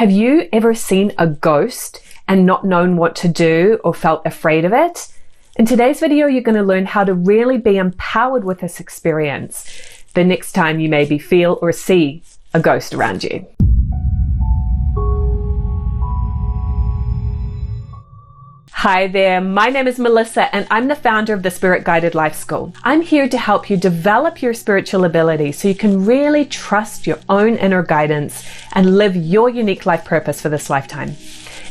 Have you ever seen a ghost and not known what to do or felt afraid of it? In today's video, you're going to learn how to really be empowered with this experience the next time you maybe feel or see a ghost around you. Hi there, my name is Melissa and I'm the founder of the Spirit Guided Life School. I'm here to help you develop your spiritual ability so you can really trust your own inner guidance and live your unique life purpose for this lifetime.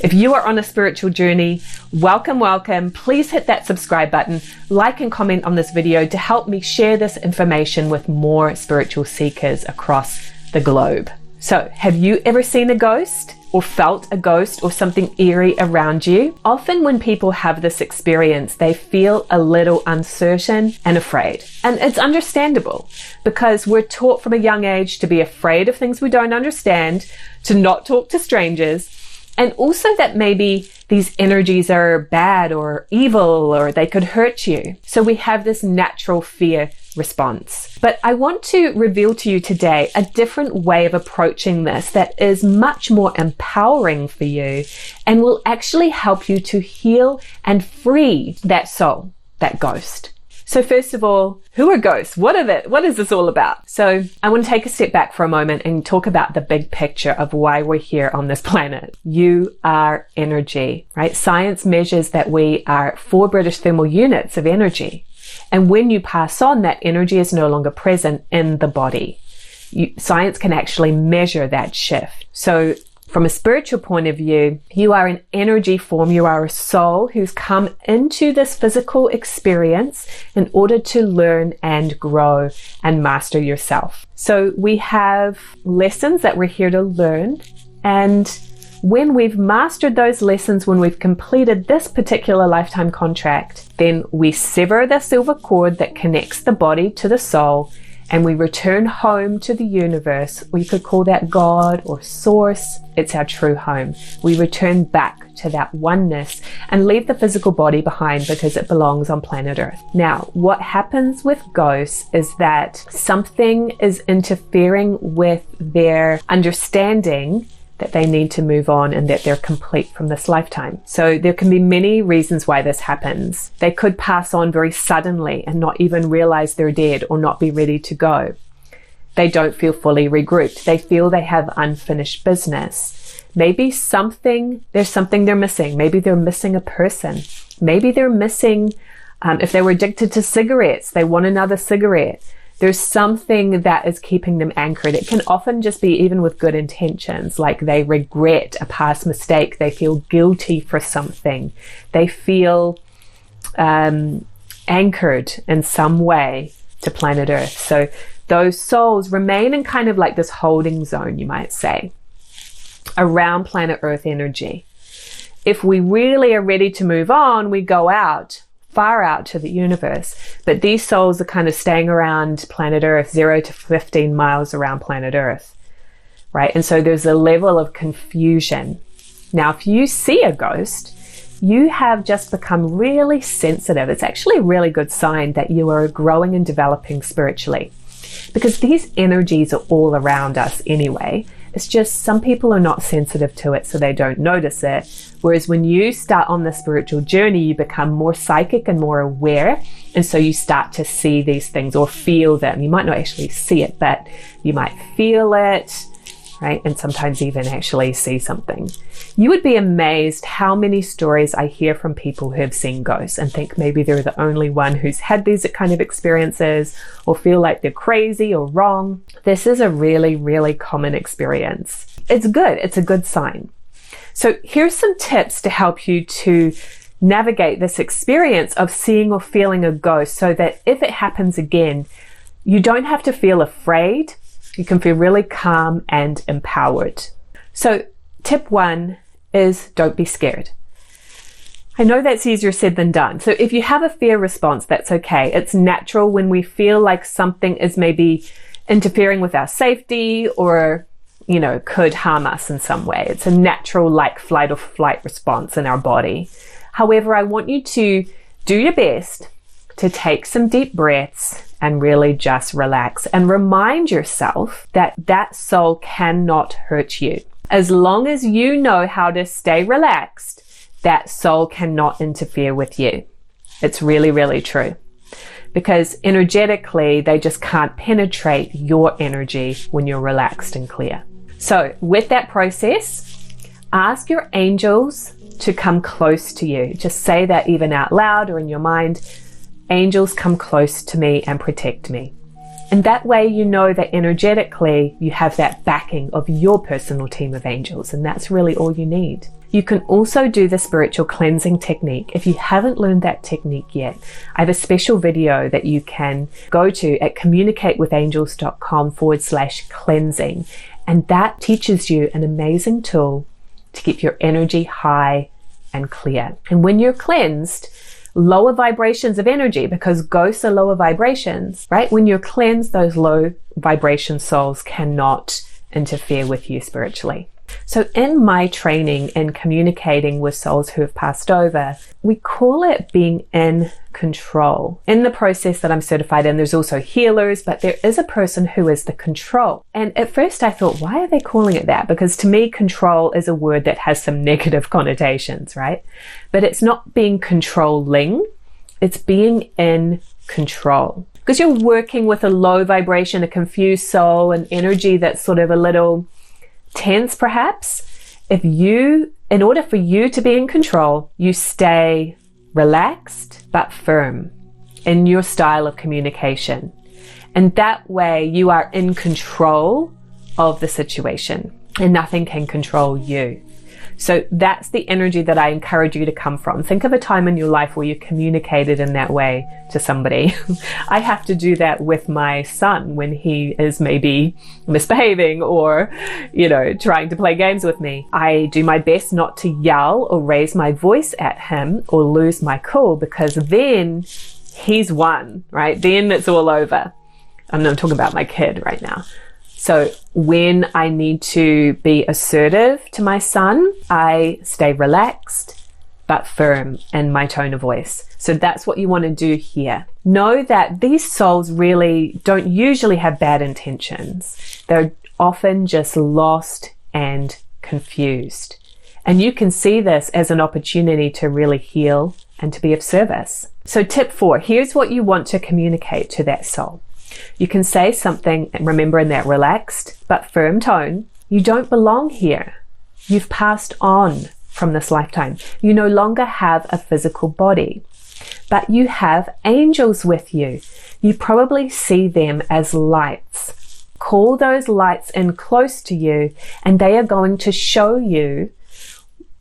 If you are on a spiritual journey, welcome. Please hit that subscribe button, like and comment on this video to help me share this information with more spiritual seekers across the globe. So, have you ever seen a ghost? Or felt a ghost or something eerie around you? Often when people have this experience, they feel a little uncertain and afraid. And it's understandable because we're taught from a young age to be afraid of things we don't understand, to not talk to strangers, and also that maybe these energies are bad or evil or they could hurt you. So we have this natural fear response. But I want to reveal to you today a different way of approaching this that is much more empowering for you and will actually help you to heal and free that soul, that ghost. So first of all, who are ghosts? What is this all about? So I want to take a step back for a moment and talk about the big picture of why we're here on this planet. You are energy, right? Science measures that we are 4 British thermal units of energy. And when you pass on, that energy is no longer present in the body. Science can actually measure that shift. So from a spiritual point of view, you are an energy form. You are a soul who's come into this physical experience in order to learn and grow and master yourself. So we have lessons that we're here to learn. And when we've mastered those lessons, when we've completed this particular lifetime contract, then we sever the silver cord that connects the body to the soul, and we return home to the universe. We could call that God or source. It's our true home. We return back to that oneness and leave the physical body behind because it belongs on planet Earth. Now, what happens with ghosts is that something is interfering with their understanding that they need to move on and that they're complete from this lifetime. So there can be many reasons why this happens. They could pass on very suddenly and not even realize they're dead or not be ready to go. They don't feel fully regrouped. They feel they have unfinished business. Maybe there's something they're missing. Maybe they're missing a person. Maybe they're missing, if they were addicted to cigarettes, they want another cigarette. There's something that is keeping them anchored. It can often just be even with good intentions, like they regret a past mistake. They feel guilty for something. They feel anchored in some way to planet Earth. So those souls remain in kind of like this holding zone, you might say, around planet Earth energy. If we really are ready to move on, we go out, far out to the universe. But these souls are kind of staying around planet Earth, 0 to 15 miles around planet Earth, right? And so there's a level of confusion. Now, if you see a ghost, you have just become really sensitive. It's actually a really good sign that you are growing and developing spiritually, because these energies are all around us anyway. It's just some people are not sensitive to it, so they don't notice it. Whereas when you start on the spiritual journey, you become more psychic and more aware. And so you start to see these things or feel them. You might not actually see it, but you might feel it, right? And sometimes even actually see something. You would be amazed how many stories I hear from people who have seen ghosts and think maybe they're the only one who's had these kind of experiences or feel like they're crazy or wrong. This is a really, really common experience. It's good. It's a good sign. So here's some tips to help you to navigate this experience of seeing or feeling a ghost so that if it happens again, you don't have to feel afraid. You can feel really calm and empowered. So tip 1 is don't be scared. I know that's easier said than done. So if you have a fear response, that's okay. It's natural when we feel like something is maybe interfering with our safety or, could harm us in some way. It's a natural like flight or flight response in our body. However, I want you to do your best to take some deep breaths and really just relax and remind yourself that that soul cannot hurt you. As long as you know how to stay relaxed, that soul cannot interfere with you. It's really, really true. Because energetically, they just can't penetrate your energy when you're relaxed and clear. So with that process, ask your angels to come close to you. Just say that even out loud or in your mind, angels come close to me and protect me. And that way you know that energetically you have that backing of your personal team of angels, and that's really all you need. You can also do the spiritual cleansing technique. If you haven't learned that technique yet, I have a special video that you can go to at communicatewithangels.com/cleansing. And that teaches you an amazing tool to keep your energy high and clear. And when you're cleansed, lower vibrations of energy, because ghosts are lower vibrations, right? When you're cleansed, those low vibration souls cannot interfere with you spiritually. So in my training in communicating with souls who have passed over, we call it being in control. In the process that I'm certified in, there's also healers, but there is a person who is the control. And at first I thought, why are they calling it that? Because to me, control is a word that has some negative connotations, right? But it's not being controlling, it's being in control. Because you're working with a low vibration, a confused soul, an energy that's sort of a little tense perhaps. In order for you to be in control, you stay relaxed but firm in your style of communication. And that way you are in control of the situation and nothing can control you. So that's the energy that I encourage you to come from. Think of a time in your life where you communicated in that way to somebody. I have to do that with my son when he is maybe misbehaving or, trying to play games with me. I do my best not to yell or raise my voice at him or lose my cool, because then he's won, right? Then it's all over. I'm talking about my kid right now. So when I need to be assertive to my son, I stay relaxed but firm in my tone of voice. So that's what you want to do here. Know that these souls really don't usually have bad intentions. They're often just lost and confused. And you can see this as an opportunity to really heal and to be of service. So tip 4, here's what you want to communicate to that soul. You can say something, remember, in that relaxed but firm tone. You don't belong here. You've passed on from this lifetime. You no longer have a physical body, but you have angels with you. You probably see them as lights. Call those lights in close to you, and they are going to show you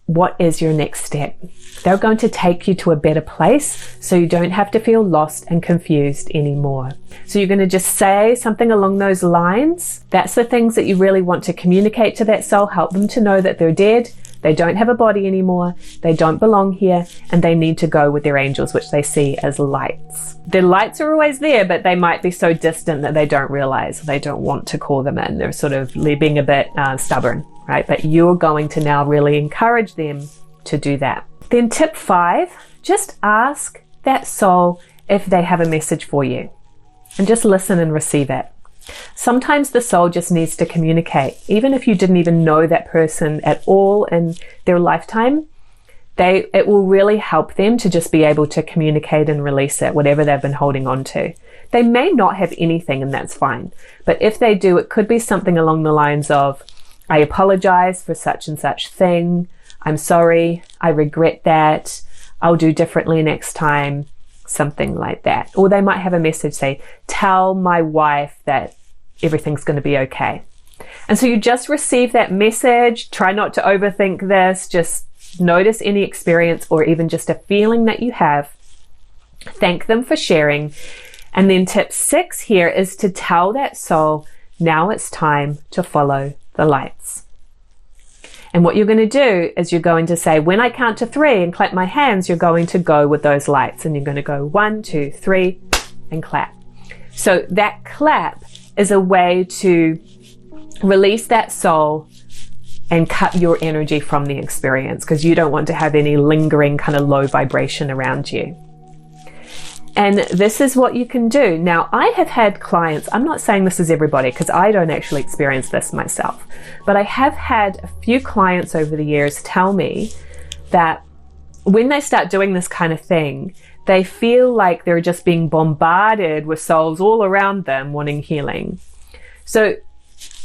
what is your next step. They're going to take you to a better place so you don't have to feel lost and confused anymore. So you're going to just say something along those lines. That's the things that you really want to communicate to that soul. Help them to know that they're dead, they don't have a body anymore, they don't belong here, and they need to go with their angels, which they see as lights. The lights are always there, but they might be so distant that they don't realize, they don't want to call them in. They're sort of being a bit stubborn, right? But you're going to now really encourage them to do that. Then tip 5, just ask that soul if they have a message for you, and just listen and receive it. Sometimes the soul just needs to communicate. Even if you didn't even know that person at all in their lifetime, it will really help them to just be able to communicate and release it, whatever they've been holding on to. They may not have anything, and that's fine. But if they do, it could be something along the lines of, I apologize for such and such thing. I'm sorry. I regret that. I'll do differently next time. Something like that. Or they might have a message, say, tell my wife that everything's going to be okay. And so you just receive that message. Try not to overthink this. Just notice any experience or even just a feeling that you have. Thank them for sharing. And then tip 6 here is to tell that soul, now it's time to follow the lights. And what you're going to do is you're going to say, when I count to 3 and clap my hands, you're going to go with those lights, and you're going to go 1, 2, 3 and clap. So that clap is a way to release that soul and cut your energy from the experience, because you don't want to have any lingering kind of low vibration around you. And this is what you can do. Now, I have had clients, I'm not saying this is everybody because I don't actually experience this myself, but I have had a few clients over the years tell me that when they start doing this kind of thing, they feel like they're just being bombarded with souls all around them wanting healing. So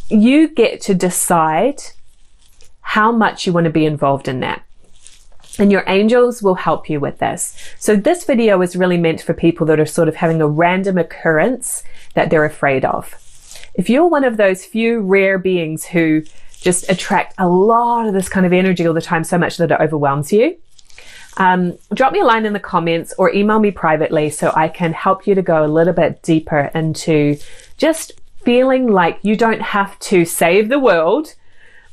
you get to decide how much you want to be involved in that. And your angels will help you with this. So this video is really meant for people that are sort of having a random occurrence that they're afraid of. If you're one of those few rare beings who just attract a lot of this kind of energy all the time, so much that it overwhelms you, drop me a line in the comments or email me privately so I can help you to go a little bit deeper into just feeling like you don't have to save the world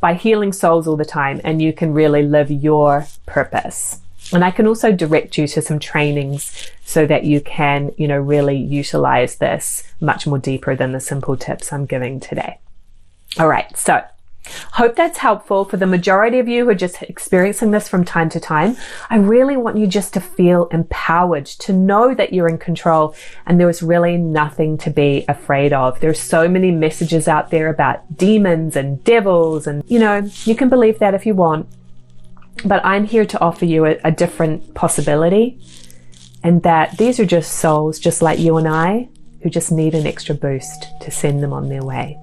by healing souls all the time, and you can really live your purpose. And I can also direct you to some trainings so that you can, really utilize this much more deeper than the simple tips I'm giving today. All right, so hope that's helpful. For the majority of you who are just experiencing this from time to time, I really want you just to feel empowered, to know that you're in control and there is really nothing to be afraid of. There's so many messages out there about demons and devils, and you can believe that if you want, but I'm here to offer you a different possibility, and that these are just souls just like you and I who just need an extra boost to send them on their way.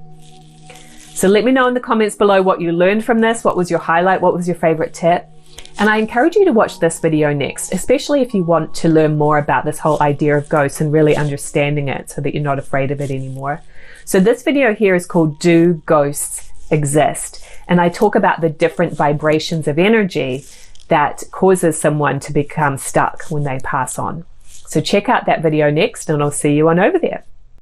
So let me know in the comments below what you learned from this. What was your highlight? What was your favorite tip? And I encourage you to watch this video next, especially if you want to learn more about this whole idea of ghosts and really understanding it so that you're not afraid of it anymore. So this video here is called Do Ghosts Exist? And I talk about the different vibrations of energy that causes someone to become stuck when they pass on. So check out that video next, and I'll see you on over there.